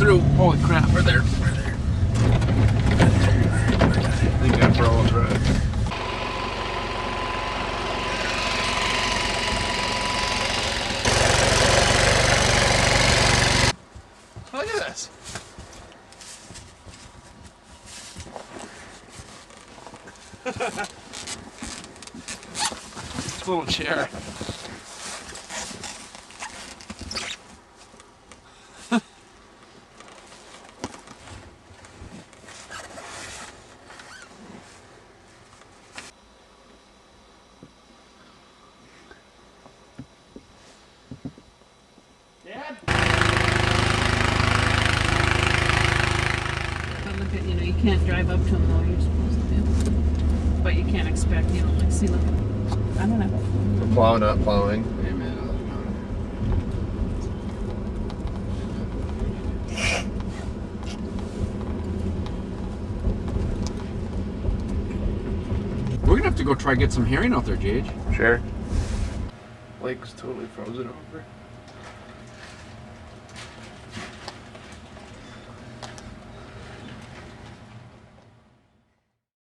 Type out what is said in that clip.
through. Holy crap, we're there. We're there. I think that's where all right. Look at this. This little chair. Dad? But look at, you can't drive up to them though, you're supposed to be able to. But you can't expect, like, see, look, I don't have a phone. We're plowing up, plowing. Amen. We're gonna have to go try get some herring out there, Gage. Sure. Lake's totally frozen over.